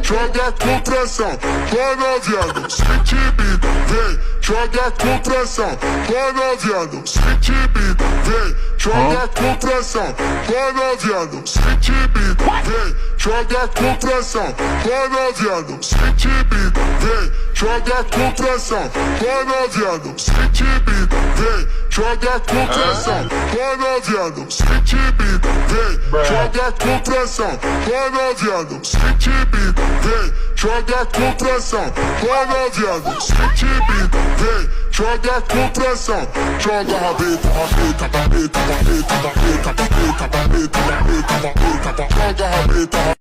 joga com pressão. Vai noviando, sente beat, vem, joga com pressão. Vai noviando, sente beat, vem, joga com pressão. Vai noviando, sente beat, vem, joga com pressão. Vai noviando, sente beat, vem, joga com pressão. Vai noviando, sente beat, vem, joga com pressão. Vai noviando, sente beat, vem, joga com pressão. Vai noviando, sente beat, vem, joga com pressão. Vai noviando, sente beat, vem, joga com pressão. Joga rabeta, rabeta, rabeta, rabeta, rabeta, rabeta, rabeta, rabeta, rabeta, joga rabeta.